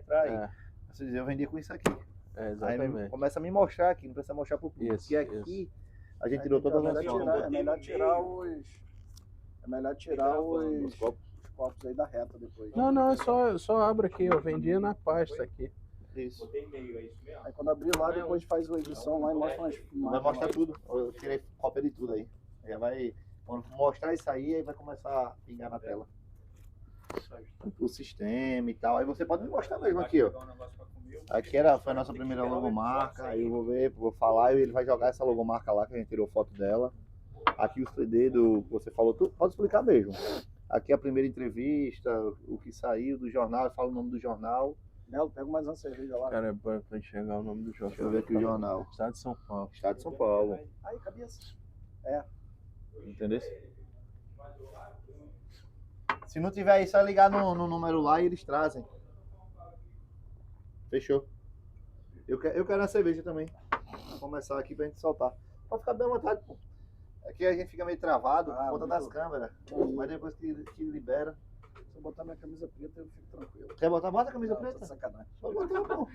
entrar aí. É, Você diz, eu vendi com isso aqui. Aí exatamente. começa a me mostrar aqui, não precisa mostrar pro público. Isso, Porque aqui a gente tirou todas as É melhor tirar os... É melhor tirar os copos aí da reta depois. Não, eu só abro aqui, eu vendi na pasta aqui. Isso. Botei e-mail, é isso mesmo? Aí quando abrir lá, depois faz uma edição lá e mostra umas Vai imagens mostrar lá. tudo. Eu tirei cópia de tudo aí. Já vai. Quando mostrar isso aí vai começar a pingar na tela. O sistema e tal. Aí você pode me mostrar mesmo aqui, ó. Aqui foi a nossa primeira logomarca. Aí eu vou ver, vou falar e ele vai jogar essa logomarca lá que a gente tirou foto dela. Aqui o CD do que você falou, tudo, pode explicar mesmo. Aqui a primeira entrevista, o que saiu do jornal, fala o nome do jornal. Melo, pega mais uma cerveja lá. Cara, pra enxergar o nome do jornal. Deixa eu ver aqui o jornal. Estado de São Paulo. Estado de São Paulo. Aí, cabeça. Entendeu? Se não tiver aí, só ligar no número lá e eles trazem. Fechou. Eu quero a cerveja também. Vou começar aqui pra gente soltar. Pode ficar bem à vontade, pô. Aqui a gente fica meio travado por conta das câmeras. Mas depois que libera. Se eu botar minha camisa preta, eu fico tranquilo. Quer botar? Bota a camisa Não, tô preta. de sacanagem. Pode botar, pô.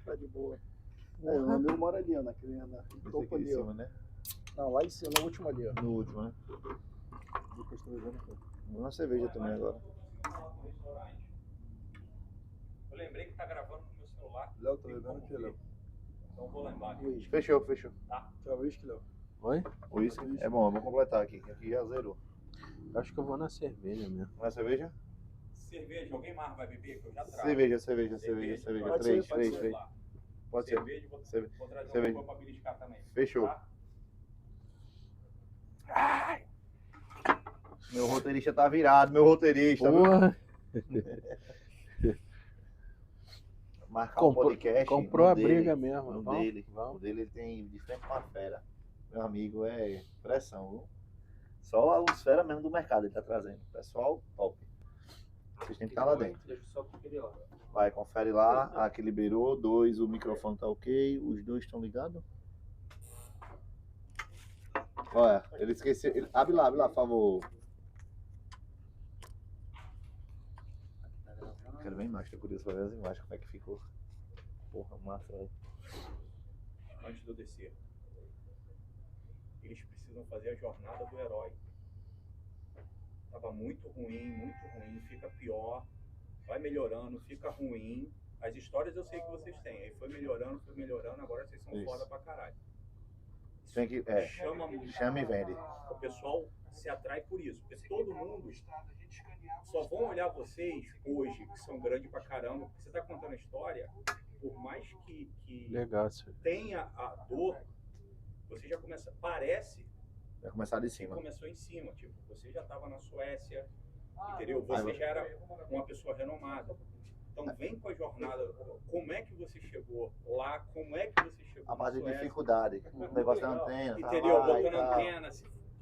Tá de boa. É, o meu mora ali, ó, naquele topo ali, ó. né? Não, lá em cima, no último ali, ó. No último, né? Lucas tá levando aqui. Uma cerveja também agora. Eu lembrei que tá gravando no meu celular. Léo, tá levando aqui, Léo. Então vou lá embaixo. Uísque. Fechou. Quer uísque, Léo? Oi? O uísque é bom, eu vou completar aqui. Aqui já zerou. Acho que eu vou na cerveja mesmo. Uma cerveja? Cerveja, alguém mais vai beber? Que eu já trago. Cerveja. Pode Três. ser. Pode ser. Cerveja, vou trazer Cerveja. uma coisa pra beliscar também. Fechou. Tá? Meu roteirista tá virado, meu roteirista. Porra! Marcar um podcast. Comprou no a dele, briga mesmo. No Vamos, dele. vamos. O dele ele tem de frente com a fera. Meu amigo, é pressão, viu? Só os fera mesmo do mercado ele tá trazendo. Pessoal, top. Vocês têm que estar lá dentro. Deixa eu só conferir lá. Vai, confere lá. Aqui liberou. 2, o microfone tá ok. Os dois estão ligados. Olha, ele esqueceu. Abre lá, por favor. Quero ver a imagem, tô curioso pra ver as imagens, como é que ficou. Porra, massa, velho. Antes de eu descer. Eles precisam fazer a jornada do herói. Tava muito ruim, fica pior, vai melhorando, fica ruim. As histórias eu sei que vocês têm. Aí foi melhorando, agora vocês são Isso. foda pra caralho. Tem que, chama e vende. O pessoal se atrai por isso, porque todo mundo só vão olhar vocês hoje, que são grandes pra caramba, porque você tá contando a história, por mais que Legal, senhor. tenha a dor, você já começa, parece Vai começar de que cima. começou em cima, tipo, você já estava na Suécia, entendeu? Você já era uma pessoa renomada. Então vem com a jornada, como é que você chegou lá, como é que você chegou A base de Suécia, dificuldade. O negócio da antena. entendeu? Tá lá, Botando tá. antena,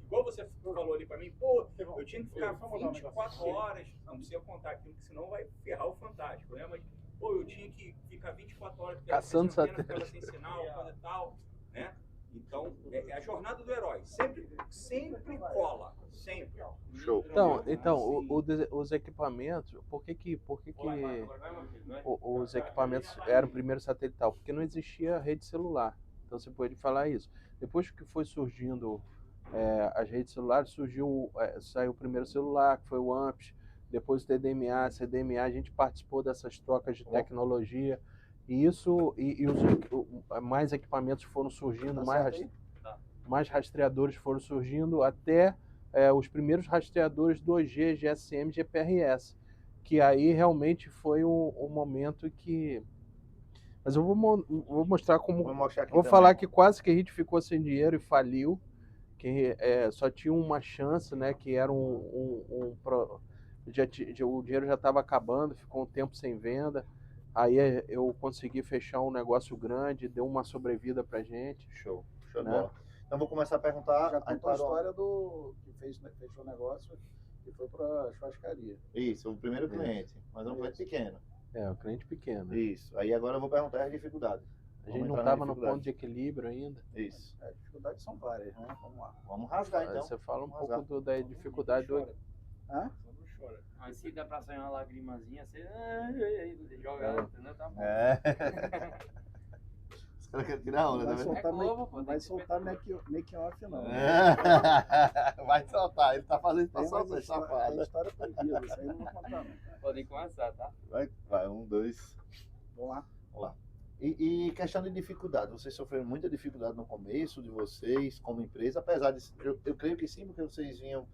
igual você falou ali pra mim, pô, eu tinha que ficar 24 horas, não precisa contar aquilo, que senão vai ferrar o Fantástico, né? Mas, pô, eu tinha que ficar 24 horas Caçando essa antena satélite. ficava sem sinal, coisa e tal, né? Então, é a jornada do herói. Sempre cola. Sempre. Show. Então os equipamentos, por que os equipamentos eram primeiro satelital? Porque não existia rede celular. Então você pode falar isso. Depois que foi surgindo as redes celulares, saiu o primeiro celular, que foi o AMPS, depois o TDMA, CDMA, a gente participou dessas trocas de tecnologia. E isso, mais equipamentos foram surgindo, mais rastreadores foram surgindo, até os primeiros rastreadores 2G, GSM, GPRS, que aí realmente foi um momento que... Mas eu vou mostrar como... Vou mostrar aqui Vou também. falar que quase que a gente ficou sem dinheiro e faliu, que só tinha uma chance, né, que era o dinheiro já estava acabando, ficou um tempo sem venda. Aí eu consegui fechar um negócio grande, deu uma sobrevida pra gente. Show de Né? bola. Então vou começar a perguntar. Já aí contou a parou. história do que fechou o negócio e foi pra churrascaria. Isso, o primeiro cliente. Mas é um cliente pequeno. O cliente pequeno. Isso. Aí agora eu vou perguntar as dificuldades. A gente Vamos não entrar na estava no dificuldade. ponto de equilíbrio ainda. Isso. As dificuldades são várias, né? Vamos lá. Vamos rasgar então. Você fala um Vamos pouco da dificuldade do... Hã? Só não chora. Mas se dá pra sair uma lagrimazinha, você... jogando, entendeu? Tá bom. É. Os caras querem tirar onda, Não tá vai vendo? soltar, Globo, pô, não vai tem que soltar ver make off, não. Vai soltar, ele tá fazendo pra Tem mais soltar, história, safado. tem história proibida, isso aí não vou contar não. Podem começar, tá? Vai, 1, 2. Vamos lá. Vamos lá. E questão de dificuldade, vocês sofreram muita dificuldade no começo de vocês, como empresa, apesar de, eu creio que sim, porque vocês vinham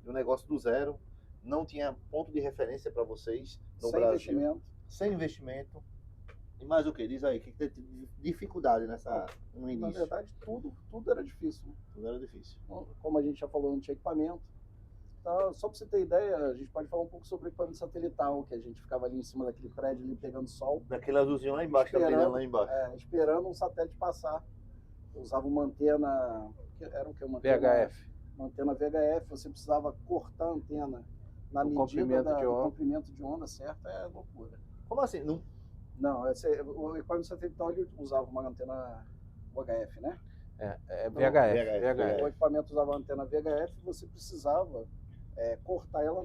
de um negócio do zero, não tinha ponto de referência para vocês no Sem Brasil. investimento. Sem investimento. E mais o que? Diz aí, o que teve dificuldade no Na início? verdade, tudo era difícil. Tudo era difícil. Como a gente já falou, não tinha equipamento. Então, só para você ter ideia, a gente pode falar um pouco sobre o equipamento satelital, que a gente ficava ali em cima daquele prédio, ali pegando sol, Daquele azulzinho lá embaixo, tá brilhando lá embaixo. esperando um satélite passar. Eu usava uma antena, era o que? Uma antena, VHF. uma antena VHF, você precisava cortar a antena na O medida comprimento de do onda. comprimento de onda certo, é loucura. Como assim? Não... Não, o equipamento satelital ele usava uma antena UHF, né? É VHF. VHF. O equipamento usava uma antena VHF e você precisava cortar ela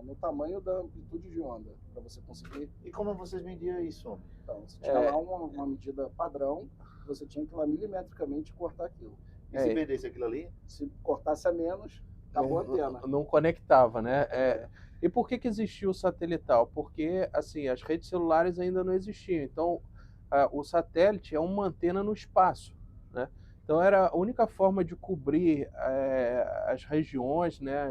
no tamanho da amplitude de onda, para você conseguir. E como vocês mediam isso, homem? Então, você tinha lá uma medida padrão, você tinha que ir lá milimetricamente cortar aquilo. E se perdesse aquilo ali? Se cortasse a menos, acabou a antena. Não conectava, né? E por que existia o satelital? Porque assim, as redes celulares ainda não existiam. Então, o satélite é uma antena no espaço, né? Então era a única forma de cobrir as regiões, né,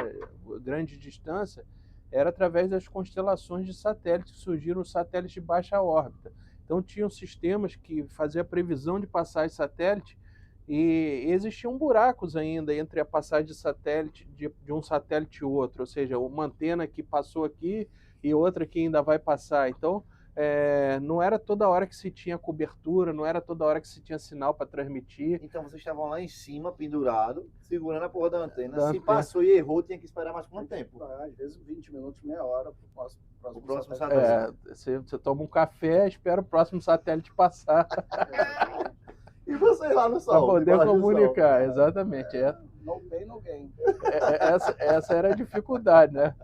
grande distância, era através das constelações de satélites, que surgiram os satélites de baixa órbita. Então tinham sistemas que faziam a previsão de passagem de satélite e existiam buracos ainda entre a passagem de satélite de um satélite e outro, ou seja, uma antena que passou aqui e outra que ainda vai passar. Então não era toda hora que se tinha cobertura, não era toda hora que se tinha sinal para transmitir. Então vocês estavam lá em cima, pendurado, segurando a porra da antena. Da Se antena. passou e errou, tinha que esperar mais quanto tempo? Às vezes 20 minutos, meia hora para o próximo satélite. Você toma um café, espera o próximo satélite passar E vocês lá no para sol? poder debaixo do comunicar. sol? Exatamente. No pain, no gain. Essa era a dificuldade, né?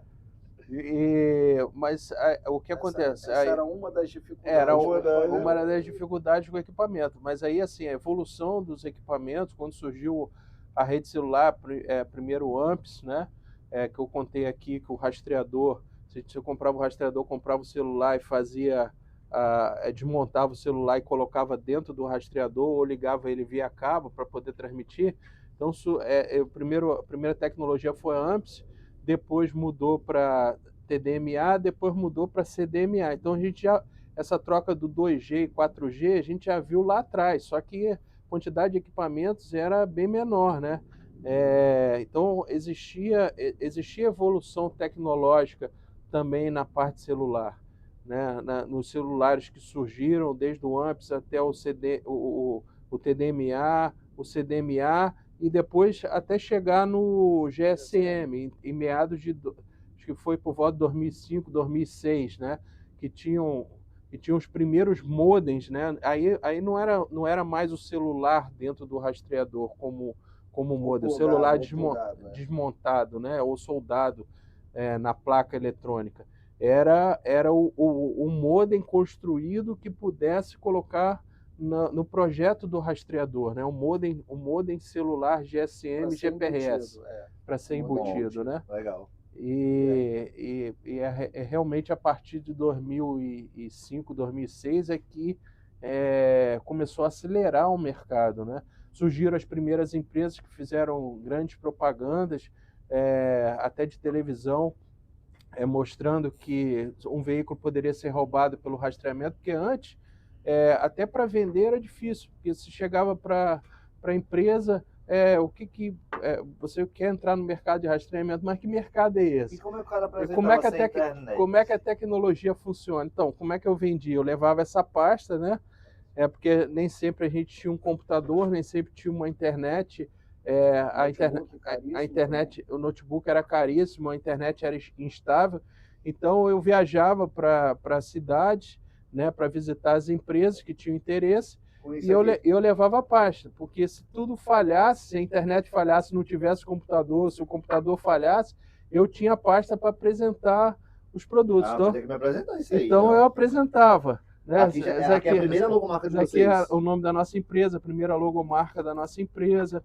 Mas o que acontece? Essa era uma das dificuldades. Era do uma das dificuldades com o equipamento. Mas aí, assim, a evolução dos equipamentos, quando surgiu a rede celular, primeiro o AMPS, né? Que eu contei aqui, que o rastreador, se você comprava o rastreador, comprava o celular e fazia, desmontava o celular e colocava dentro do rastreador ou ligava ele via cabo para poder transmitir. Então, a primeira tecnologia foi a AMPS, depois mudou para TDMA, depois mudou para CDMA. Então essa troca do 2G e 4G a gente já viu lá atrás, só que a quantidade de equipamentos era bem menor, né? Então existia evolução tecnológica também na parte celular, né? Nos celulares que surgiram desde o AMPS até o TDMA, o CDMA, e depois até chegar no GSM, em meados acho que foi por volta de 2005, 2006, né? Que tinham os primeiros modems, né? Aí não era mais o celular dentro do rastreador como modem, o celular desmontado, né? Ou soldado na placa eletrônica. Era o modem construído que pudesse colocar no projeto do rastreador, né? Um modem celular GSM GPRS para ser embutido, né? Legal. E realmente a partir de 2005, 2006 é que começou a acelerar o mercado, né? Surgiram as primeiras empresas que fizeram grandes propagandas, até de televisão, mostrando que um veículo poderia ser roubado pelo rastreamento, porque antes até para vender era difícil, porque se chegava para a empresa, você quer entrar no mercado de rastreamento, mas que mercado é esse? E como é que o cara apresentava Como é que a tecnologia funciona? Então, como é que eu vendia? Eu levava essa pasta, né? Porque nem sempre a gente tinha um computador, nem sempre tinha uma internet. A internet, o notebook era caríssimo, a internet era instável. Então, eu viajava para a cidade, né, para visitar as empresas que tinham interesse, e eu levava a pasta, porque se tudo falhasse, se a internet falhasse, não tivesse computador, se o computador falhasse, eu tinha a pasta para apresentar os produtos. Vai ter que me apresentar isso aí. Então eu apresentava. Né? Aqui é a primeira logomarca de aqui é vocês. o nome da nossa empresa, a primeira logomarca da nossa empresa.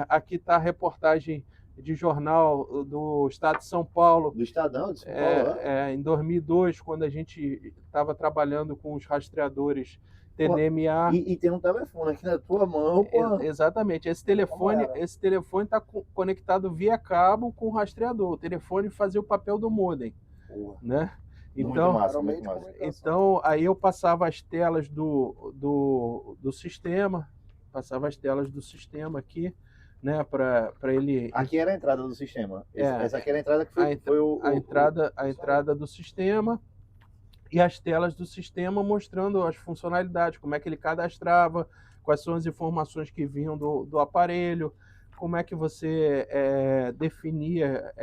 Aqui está a reportagem de jornal do Estado de São Paulo. Do Estadão de São Paulo, em 2002, quando a gente estava trabalhando com os rastreadores TDMA. E tem um telefone aqui na tua mão. Exatamente. Esse telefone está conectado via cabo com o rastreador. O telefone fazia o papel do modem. Né? Então, muito massa. Então, aí eu passava as telas do sistema, aqui, né, para ele. Aqui era a entrada do sistema. Essa aqui era a entrada que foi a entrada do sistema e as telas do sistema mostrando as funcionalidades, como é que ele cadastrava, quais são as informações que vinham do aparelho, como é que você definia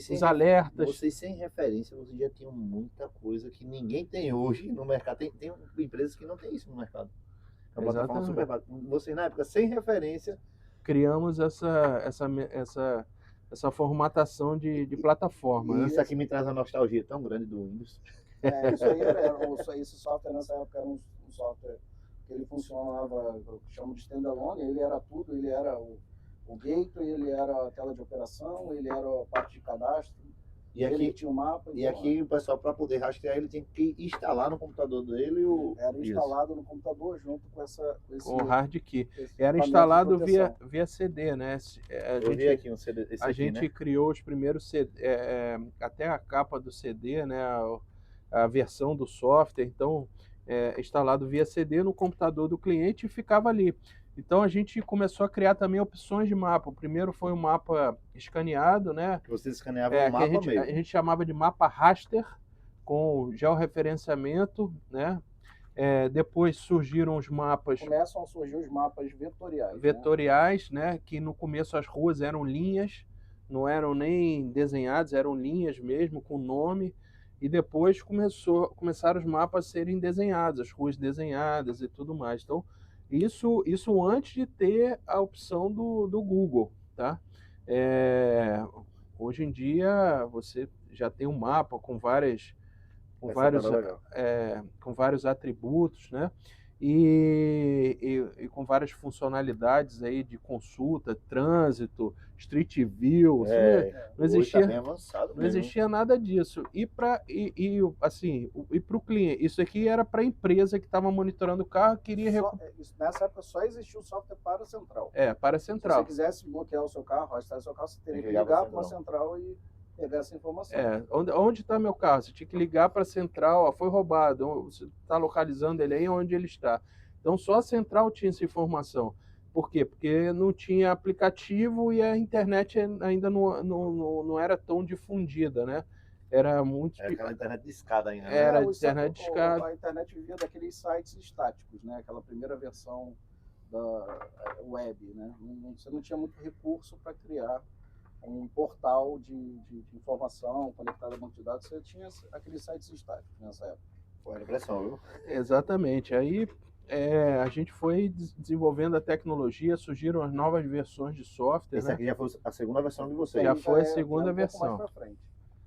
os alertas. Vocês sem referência, vocês já tinham muita coisa que ninguém tem hoje no mercado. Tem empresas que não tem isso no mercado. É uma plataforma super básica. Vocês, na época, sem referência, criamos essa formatação de plataforma. E isso aqui me traz uma nostalgia tão grande do Windows. Esse software nessa época era um software que ele funcionava, eu chamo de standalone, ele era tudo, ele era o gateway, ele era a tela de operação, ele era a parte de cadastro, ele tinha o mapa. E aqui o pessoal, para poder rastrear, ele tem que instalar no computador dele Era instalado no computador junto com esse o hard key. Era instalado via CD, né? Eu vi aqui um CD. A gente criou os primeiros CD, até a capa do CD, né? A versão do software, então instalado via CD no computador do cliente e ficava ali. Então a gente começou a criar também opções de mapa. O primeiro foi um mapa escaneado, né? Que vocês escaneavam o mapa mesmo. A gente chamava de mapa raster, com georreferenciamento, né? Depois surgiram os mapas... Começam a surgir os mapas vetoriais. Vetoriais, né? Que no começo as ruas eram linhas, não eram nem desenhadas, eram linhas mesmo, com nome. E depois começaram os mapas a serem desenhados, as ruas desenhadas e tudo mais. Então, isso antes de ter a opção do Google, tá? Hoje em dia você já tem um mapa com vários atributos, né? E com várias funcionalidades aí de consulta, trânsito, Street View, não existia, bem avançado não existia nada disso. E para o cliente, isso aqui era para a empresa que estava monitorando o carro, nessa época só existia o software para a central. Para a central. Se você quisesse bloquear o seu carro, arrastar o seu carro, você teria que ligar para uma central e pegar essa informação. Onde está meu carro? Você tinha que ligar para a central, foi roubado, você está localizando ele aí onde ele está. Então só a central tinha essa informação. Por quê? Porque não tinha aplicativo e a internet ainda não era tão difundida, né? Era muito... Era aquela internet de escada ainda. Né? Era internet de escada. A internet vivia daqueles sites estáticos, né? Aquela primeira versão da web, né? Você não tinha muito recurso para criar um portal de informação conectado a banco de dados. Você tinha aqueles sites estáticos nessa época. Foi a impressão, viu? Exatamente. Aí a gente foi desenvolvendo a tecnologia, surgiram as novas versões de software. Essa aqui já foi a segunda versão de vocês. Já foi a segunda versão.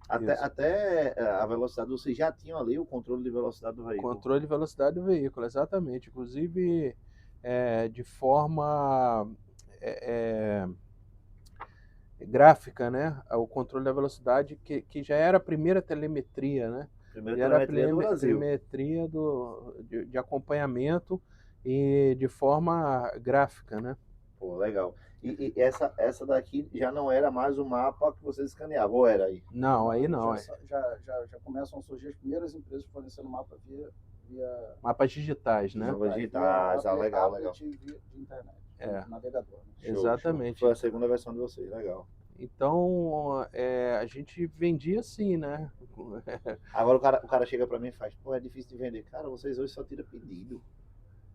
Até a velocidade, vocês já tinham ali o controle de velocidade do veículo. Controle de velocidade do veículo, exatamente. Inclusive, de forma gráfica, né? O controle da velocidade, que já era a primeira telemetria, né? Era a telemetria de acompanhamento e de forma gráfica, né? Pô, legal. E essa daqui já não era mais o mapa que vocês escaneavam, ou era aí? Não, aí não. Já começam a surgir as primeiras empresas fornecendo mapa via mapas digitais, né? Mapas digitais, legal. De internet, navegador. Né? Exatamente. Foi a segunda versão de vocês, legal. Então, a gente vendia assim, né? Agora o cara chega pra mim e faz, pô, é difícil de vender. Cara, vocês hoje só tiram pedido.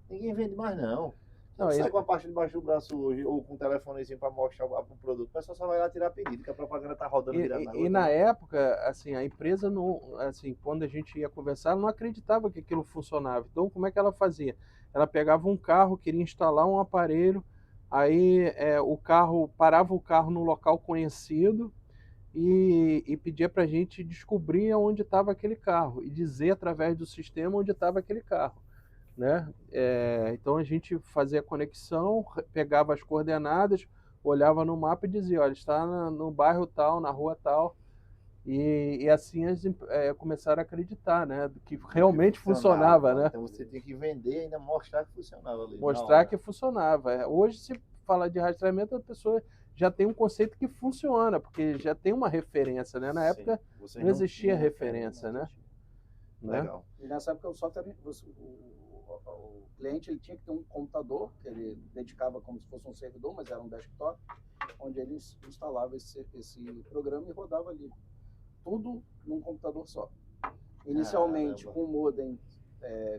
Ninguém vende mais, não. Não sai com a parte debaixo do braço hoje, ou com um telefonezinho para mostrar o produto. O pessoal só vai lá tirar pedido, que a propaganda tá rodando virada na rua. E na época, assim, a empresa não, assim, quando a gente ia conversar, ela não acreditava que aquilo funcionava. Então, como é que ela fazia? Ela pegava um carro, queria instalar um aparelho, aí parava o carro num local conhecido, e pedia para a gente descobrir onde estava aquele carro e dizer através do sistema onde estava aquele carro, né? Então a gente fazia a conexão, pegava as coordenadas, olhava no mapa e dizia, olha, está no bairro tal, na rua tal, e assim começaram a acreditar, né? Que realmente funcionava, né? Então você tinha que vender e ainda mostrar que funcionava ali. Mostrar que funcionava. Hoje, se fala de rastreamento, a pessoa já tem um conceito que funciona, porque já tem uma referência, né? Na época não existia referência, né? Legal. E nessa época o software, o cliente ele tinha que ter um computador, que ele dedicava como se fosse um servidor, mas era um desktop, onde ele instalava esse programa e rodava ali. Tudo num computador só. Inicialmente com o modem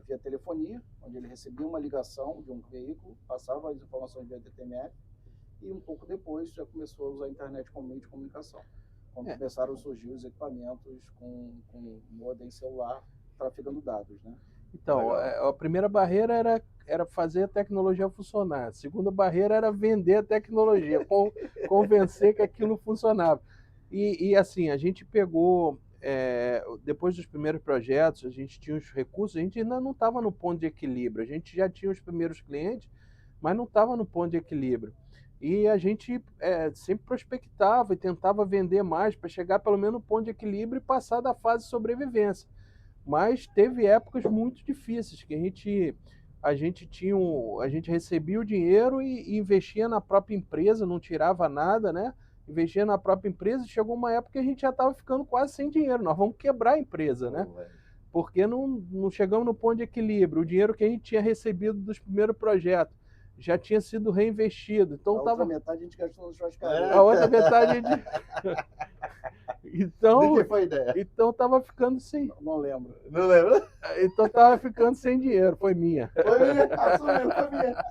via telefonia, onde ele recebia uma ligação de um veículo, passava as informações via DTMF, e um pouco depois já começou a usar a internet como meio de comunicação. Quando começaram a surgir os equipamentos com modem celular trafegando dados, né? Então, a primeira barreira era fazer a tecnologia funcionar. A segunda barreira era vender a tecnologia, convencer que aquilo funcionava. E assim, a gente pegou, depois dos primeiros projetos, a gente tinha os recursos, a gente ainda não estava no ponto de equilíbrio. A gente já tinha os primeiros clientes, mas não estava no ponto de equilíbrio. E a gente sempre prospectava e tentava vender mais para chegar pelo menos no ponto de equilíbrio e passar da fase de sobrevivência. Mas teve épocas muito difíceis que a gente recebia o dinheiro e investia na própria empresa, não tirava nada, né? Investia na própria empresa e chegou uma época que a gente já estava ficando quase sem dinheiro. Nós vamos quebrar a empresa, né? Porque não chegamos no ponto de equilíbrio. O dinheiro que a gente tinha recebido dos primeiros projetos já tinha sido reinvestido. Então, outra metade a gente gastou no churrascaria. A outra metade a gente... Então, de que foi a ideia? Então tava ficando sem. Não lembro. Não lembra? Então tava ficando sem dinheiro, foi minha. Foi minha, assumiu, foi minha.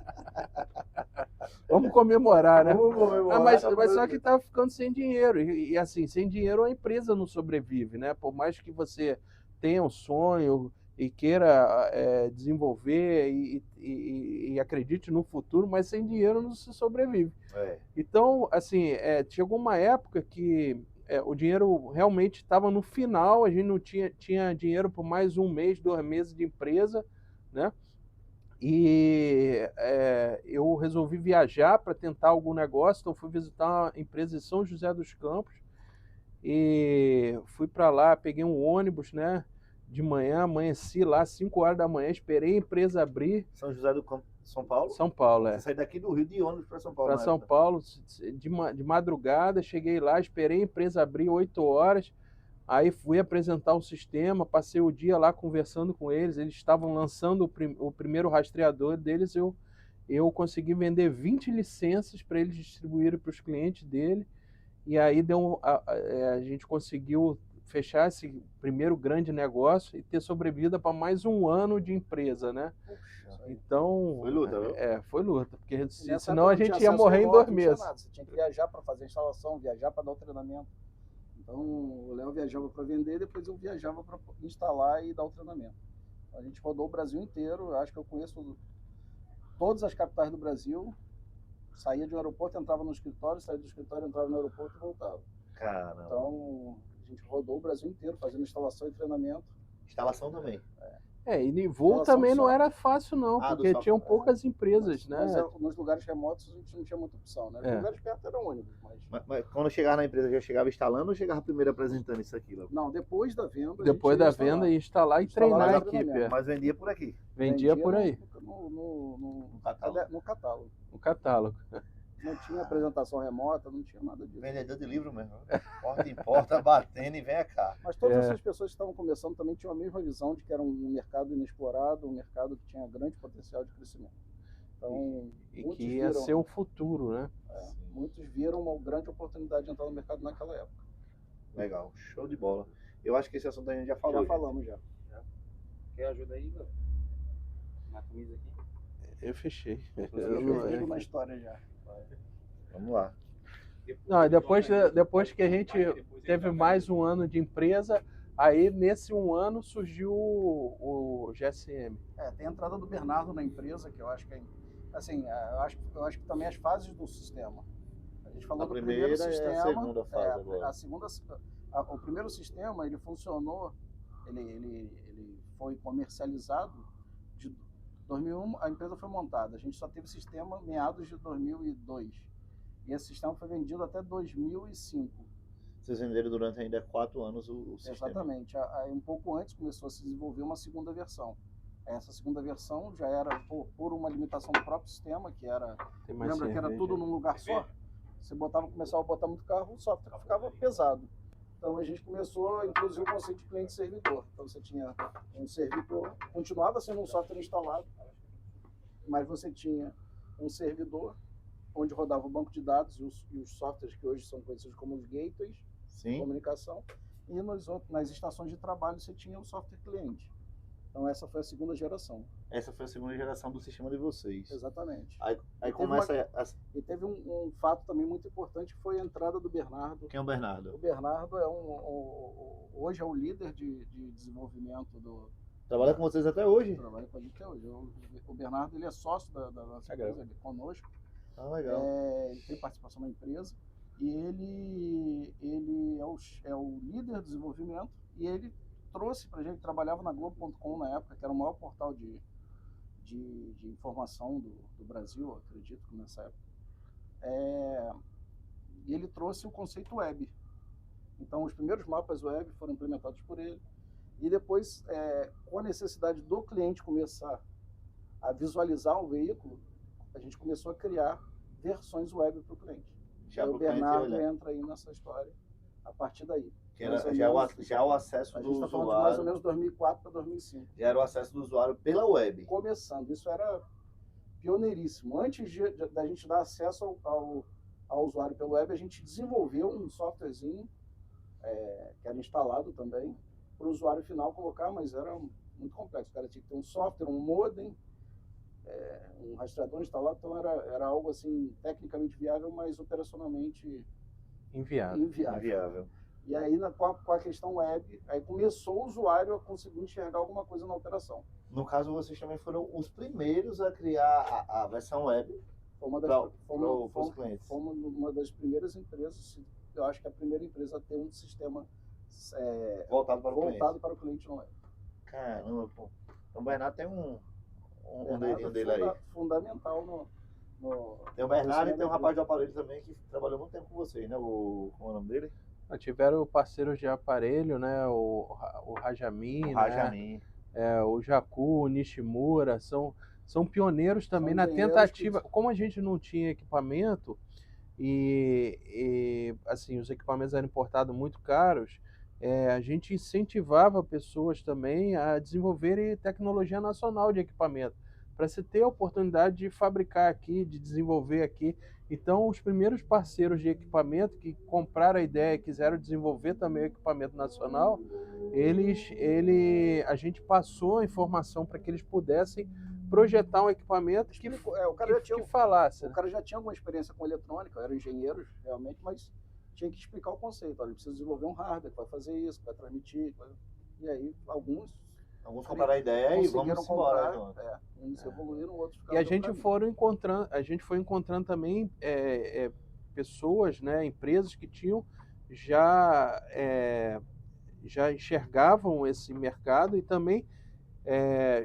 Vamos comemorar, né? Vamos comemorar. Mas só que tava ficando sem dinheiro. E assim, sem dinheiro a empresa não sobrevive, né? Por mais que você tenha um sonho e queira desenvolver e acredite no futuro, mas sem dinheiro não se sobrevive. Então, assim, chegou uma época que o dinheiro realmente estava no final, a gente não tinha dinheiro por mais 1 mês, 2 meses de empresa, né? E eu resolvi viajar para tentar algum negócio, então fui visitar uma empresa em São José dos Campos e fui para lá, peguei um ônibus, né? De manhã, amanheci lá, 5 horas da manhã, esperei a empresa abrir. São José do Campo, São Paulo? São Paulo, Você saiu daqui do Rio de ônibus para São Paulo? Para São Paulo, de madrugada, cheguei lá, esperei a empresa abrir 8 horas, aí fui apresentar o sistema, passei o dia lá conversando com eles estavam lançando o primeiro rastreador deles, eu consegui vender 20 licenças para eles distribuírem para os clientes dele, e aí a gente conseguiu fechar esse primeiro grande negócio e ter sobrevivido para mais 1 ano de empresa, né? Então... Foi luta, viu? Foi luta, porque senão a gente ia morrer em 2 meses. Você tinha que viajar para fazer instalação, viajar para dar o treinamento. Então o Léo viajava para vender, depois eu viajava para instalar e dar o treinamento. A gente rodou o Brasil inteiro, acho que eu conheço todas as capitais do Brasil, saía de um aeroporto, entrava no escritório, saía do escritório, entrava no aeroporto e voltava. Caramba. Então a gente rodou o Brasil inteiro fazendo instalação e treinamento. Instalação também. E voo também não era fácil não, porque tinham poucas empresas, né? Mas nos lugares remotos a gente não tinha muita opção, né? Nos lugares perto eram ônibus, mas quando chegava na empresa, já chegava instalando ou chegava primeiro apresentando isso aqui? Não, depois da venda. Depois da venda, ia instalar e treinar a equipe. Mas vendia por aqui? Vendia por aí. No catálogo. No catálogo. Não tinha apresentação remota, não tinha nada disso. Vendedor de livro mesmo. Porta em porta, batendo e vem cá. Mas todas essas pessoas que estavam começando também tinham a mesma visão de que era um mercado inexplorado, um mercado que tinha grande potencial de crescimento. Então, e que ia ser o futuro, né? Muitos viram uma grande oportunidade de entrar no mercado naquela época. Legal, show de bola. Eu acho que esse assunto a gente já falou. Já falamos, já. Quer ajuda aí, Léo? Na camisa aqui? Eu fechei. Eu vi uma história já. Vamos lá. Não, depois que a gente teve mais 1 ano de empresa, aí nesse 1 ano surgiu o GSM. Tem a entrada do Bernardo na empresa, que eu acho que assim, eu acho que também as fases do sistema. A gente falou A do primeira primeiro e a sistema. segunda fase agora. O primeiro sistema ele funcionou, ele foi comercializado de 2001, a empresa foi montada. A gente só teve sistema meados de 2002. E esse sistema foi vendido até 2005. Vocês venderam durante ainda 4 anos o sistema. Exatamente. Aí, um pouco antes começou a se desenvolver uma segunda versão. Essa segunda versão já era por uma limitação do próprio sistema, que era... Lembra que era tudo num lugar só? Você começava a botar muito carro, o software ficava pesado. Então a gente começou a introduzir o conceito de cliente-servidor. Então você tinha um servidor, continuava sendo um software instalado, mas você tinha um servidor onde rodava o banco de dados e os softwares que hoje são conhecidos como os gateways de comunicação, e nas estações de trabalho você tinha o software cliente. Então essa foi a segunda geração. Essa foi a segunda geração do sistema de vocês. Exatamente. Aí começa E teve um fato também muito importante, que foi a entrada do Bernardo. Quem é o Bernardo? O Bernardo é hoje é o líder de desenvolvimento do... Trabalha com vocês até hoje? Trabalha com a gente até hoje. O Bernardo, ele é sócio da nossa empresa, ele é conosco. Ah, legal. Ele tem participação na empresa. E ele é o líder de desenvolvimento, e ele trouxe para a gente, trabalhava na Globo.com na época, que era o maior portal de informação do Brasil, acredito que nessa época. E ele trouxe o conceito web. Então, os primeiros mapas web foram implementados por ele. E depois, com a necessidade do cliente começar a visualizar o veículo, a gente começou a criar versões web para o cliente. Já o Bernardo entra aí nessa história a partir daí. Que era já o acesso do usuário. A gente está falando de mais ou menos 2004 para 2005. Já era o acesso do usuário pela web. Começando, isso era pioneiríssimo. Antes da gente dar acesso ao usuário pela web, a gente desenvolveu um softwarezinho, que era instalado também, para o usuário final colocar, mas era muito complexo. O cara tinha que ter um software, um modem, um rastreador instalado, então era algo assim tecnicamente viável, mas operacionalmente inviável. E aí com a questão web, aí começou o usuário a conseguir enxergar alguma coisa na operação. No caso, vocês também foram os primeiros a criar a versão web para os clientes. Fomos uma das primeiras empresas, eu acho que a primeira empresa a ter um sistema voltado para o cliente no web. Caramba, pô. Então o Bernardo tem um dedinho dele aí. Fundamental no tem o Bernardo e tem um rapaz de aparelho também que trabalhou muito tempo com vocês, né? Como é o nome dele? Tiveram parceiros de aparelho, né? O Rajamin, o Jacu, o Nishimura, são pioneiros também na tentativa. Como a gente não tinha equipamento e assim, os equipamentos eram importados muito caros, a gente incentivava pessoas também a desenvolverem tecnologia nacional de equipamento, para se ter a oportunidade de fabricar aqui, de desenvolver aqui. Então, os primeiros parceiros de equipamento que compraram a ideia e quiseram desenvolver também o equipamento nacional, a gente passou a informação para que eles pudessem projetar um equipamento que falasse. O cara já tinha alguma experiência com eletrônica, eram engenheiros realmente, mas tinha que explicar o conceito. Olha, precisa desenvolver um hardware que vai fazer isso, que vai transmitir. E aí, alguns compraram a ideia e vamos embora. Uns evoluíram, outros ficaram. E a gente foi encontrando também pessoas, né, empresas que tinham já enxergavam esse mercado e também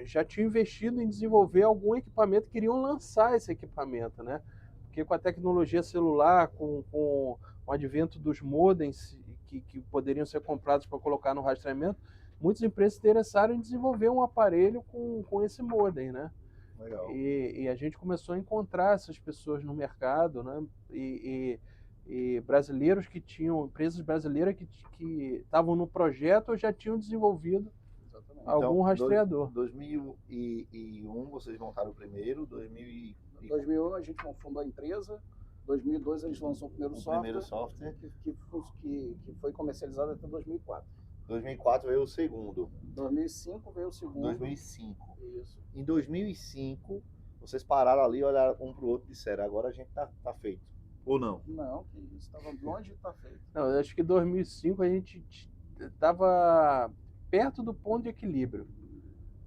já tinham investido em desenvolver algum equipamento, queriam lançar esse equipamento, né? Porque com a tecnologia celular, com o advento dos modems que poderiam ser comprados para colocar no rastreamento, muitas empresas se interessaram em desenvolver um aparelho com esse modem, né? Legal. E a gente começou a encontrar essas pessoas no mercado, né? E brasileiros que tinham, empresas brasileiras que estavam no projeto ou já tinham desenvolvido algum rastreador. 2001 vocês montaram o primeiro, 2001 a gente fundou a empresa, 2002 a gente lançou o primeiro software que foi comercializado até 2004. 2004 veio o segundo. 2005 veio o segundo. 2005. Isso. Em 2005, vocês pararam ali, olharam um pro outro e disseram, agora a gente tá feito. Ou não? Não, que isso, estava longe de estar feito. Não, eu acho que em 2005 a gente estava perto do ponto de equilíbrio,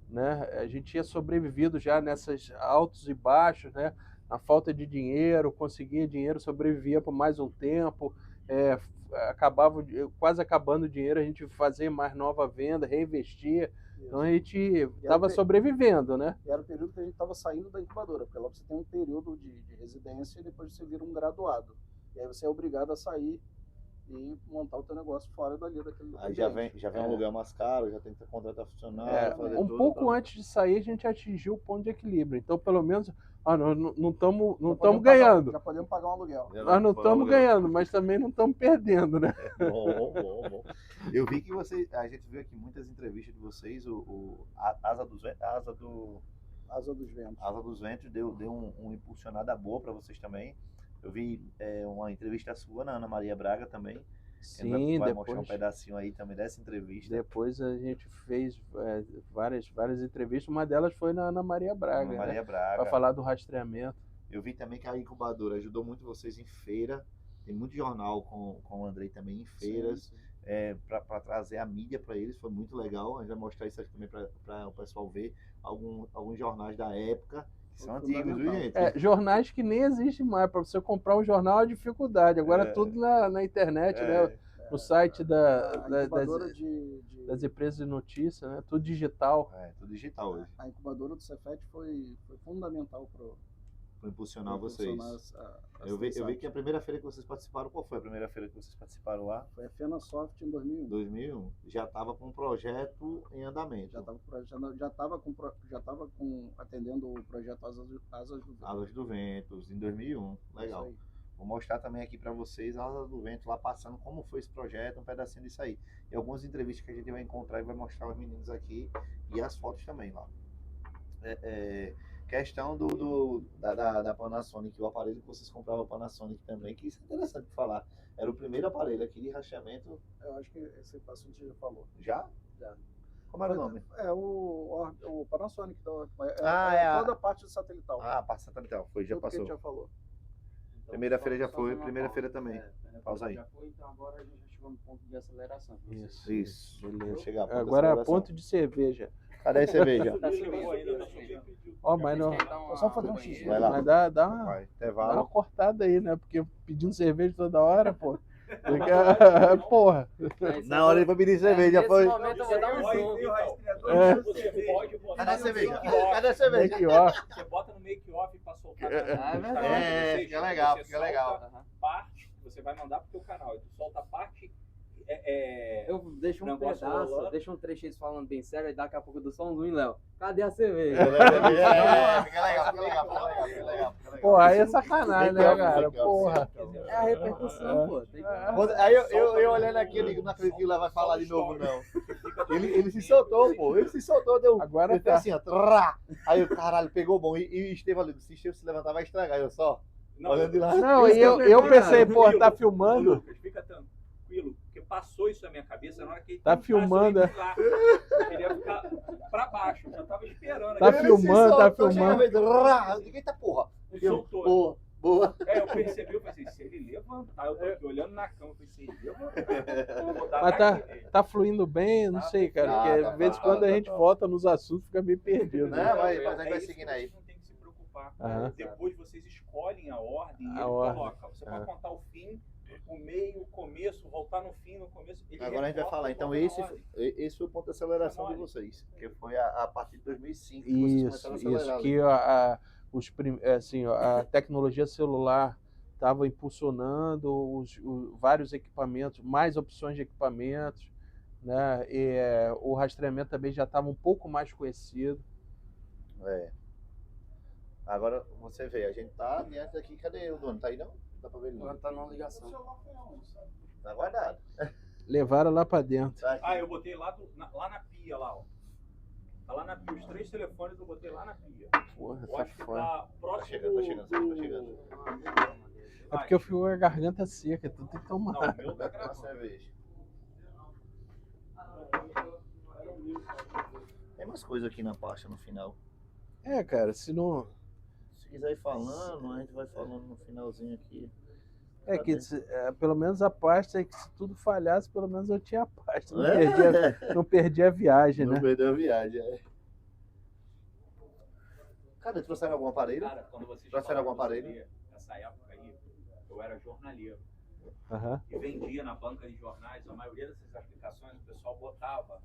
né? A gente tinha sobrevivido já nessas altos e baixos, né? na falta de dinheiro, conseguia dinheiro, sobrevivia por mais um tempo, quase acabando o dinheiro, a gente fazia mais nova venda, reinvestia. Então a gente estava sobrevivendo, né? E era o período que a gente estava saindo da incubadora, porque lá você tem um período de residência e depois você vira um graduado. E aí você é obrigado a sair e montar o teu negócio fora dali daquele Aí já vem um lugar mais caro, já tem que contratar funcionário, fazer um tudo, pouco então. antes de sair, a gente atingiu o ponto de equilíbrio. Então, pelo menos, nós não estamos ganhando. Já podemos pagar um aluguel. Nós não estamos ganhando, mas também não estamos perdendo, né? Bom. Eu vi que a gente viu aqui muitas entrevistas de vocês, a Asa dos Ventos deu uma impulsionada boa para vocês também. Eu vi uma entrevista sua na Ana Maria Braga também. Sim, vai depois, mostrar um pedacinho aí também dessa entrevista. Depois a gente fez várias entrevistas, uma delas foi na Ana Maria Braga. Ana Maria né? Braga. Para falar do rastreamento. Eu vi também que a incubadora ajudou muito vocês em feira. Tem muito jornal com o Andrei também em feiras. Para trazer a mídia para eles, foi muito legal. A gente vai mostrar isso aqui também para o pessoal ver alguns jornais da época, que são antigos, viu, gente? Jornais que nem existem mais. Para você comprar um jornal é dificuldade. Agora tudo na internet, né? No site das empresas de notícia, né? Tudo digital. Tudo digital hoje. A incubadora do Cefet foi fundamental para impulsionar vocês. Eu vi que a primeira feira que vocês participaram, qual foi a primeira feira que vocês participaram lá? Foi a FenaSoft em 2001. 2001. Já estava com um projeto em andamento. Já estava atendendo o projeto Asas do Ventos, em 2001. Legal. Vou mostrar também aqui para vocês a Asas do Vento lá passando como foi esse projeto, um pedacinho disso aí. E algumas entrevistas que a gente vai encontrar e vai mostrar os meninos aqui e as fotos também lá. Questão da Panasonic, o aparelho que vocês compravam Panasonic também, que isso é interessante de falar. Era o primeiro aparelho aqui de rastreamento. Eu acho que esse assunto você já falou. Já? Já. Como era o nome? O Panasonic. Toda a parte satelital. A parte satelital, já passou. Que a gente já falou. Então, Primeira feira já foi, primeira feira também. Pausa aí. Já foi, então agora a gente já chegou no ponto de aceleração. Isso. Beleza. Agora é ponto de cerveja. Cadê a cerveja? Mas não. Só fazer um xixi. Vai lá. Mas dá uma cortada aí, né? Porque pedindo cerveja toda hora, pô. Porra. Na hora ele vai pedir cerveja, nesse foi. momento eu vou dar um zoom. Você pode botar Cadê a cerveja? no Cadê a cerveja? Você bota no make-off pra soltar. Fica legal, fica legal. Parte que você vai mandar pro teu canal. Tu solta a parte. Eu deixo um negócio pedaço, rolando. deixo um trecho eles falando bem sério e daqui a pouco eu dou só um zoom, Léo. Cadê a cerveja? Fica legal. Pô, aí é sacanagem, né, cara? Porra. É a repercussão, pô. Tem que... Aí eu olhando aqui, eu digo, não acredito que o Léo vai falar de novo, não. Ele se soltou, pô. Ele se soltou, deu. Agora ele fez assim, ó. Trá. Aí o caralho, pegou bom. E Esteve ali, se Esteve se levantar, vai estragar. Eu só. Olhando de lá. Não, e eu pensei, pô, tá filmando. Lucas, fica tranquilo, porque passou isso na minha cabeça na hora que ele Tá filmando, eu queria ficar pra baixo, eu tava esperando. Tá filmando, tá filmando. Eita porra. Soltou. Boa. Eu percebi, eu pensei, se ele levantar, eu tô aqui olhando na cama, eu pensei, Mas tá fluindo bem, não sei, cara, porque de vez em quando a gente volta nos assuntos, fica meio perdido. Não, né? mas a gente vai seguindo aí. Não tem que se preocupar. Depois vocês escolhem a ordem e ele coloca. Você pode contar o fim, o meio, o começo, voltar no fim, no começo. Agora a gente vai falar. Então esse foi o ponto de aceleração de vocês, que foi a partir de 2005 que vocês começaram a acelerar. Que a tecnologia celular estava impulsionando vários equipamentos, mais opções de equipamentos, né? E o rastreamento também já estava um pouco mais conhecido. Agora você vê, a gente tá diante daqui, cadê o dono? Tá aí não? Dá pra ver ele? Agora tá numa ligação. Tá guardado. Levaram lá para dentro. Tá, eu botei lá na pia lá, ó. Tá lá na pia, os 3 telefones eu botei lá na pia. Porra, eu acho que tá próximo. Tá chegando. É porque eu fico com a garganta seca, tu tem que tomar. Não, o meu tá gravando. Cerveja. Tem umas coisas aqui na pasta no final. Cara, se quiser ir falando, a gente vai falando no finalzinho aqui. Pelo menos a pasta é que se tudo falhasse, pelo menos eu tinha a pasta. Não perdi a viagem, né? Não perdeu a viagem, Cadê? Trouxeram algum aparelho? Cara, quando vocês Trouxeram algum falaram do aparelho? CD, nessa época aí, eu era jornaleiro. Aham. E vendia na banca de jornais, a maioria dessas aplicações o pessoal botava.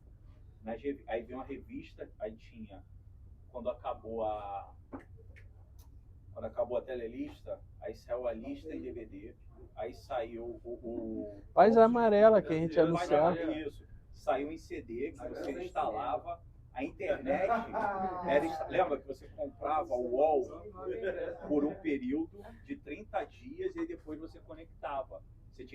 Aí veio uma revista, aí tinha, quando acabou a telelista, aí saiu a lista em DVD, aí saiu Paz amarela que a gente Paz anunciava. Amarela, isso. Saiu em CD, que você instalava. A internet lembra que você comprava o UOL por um período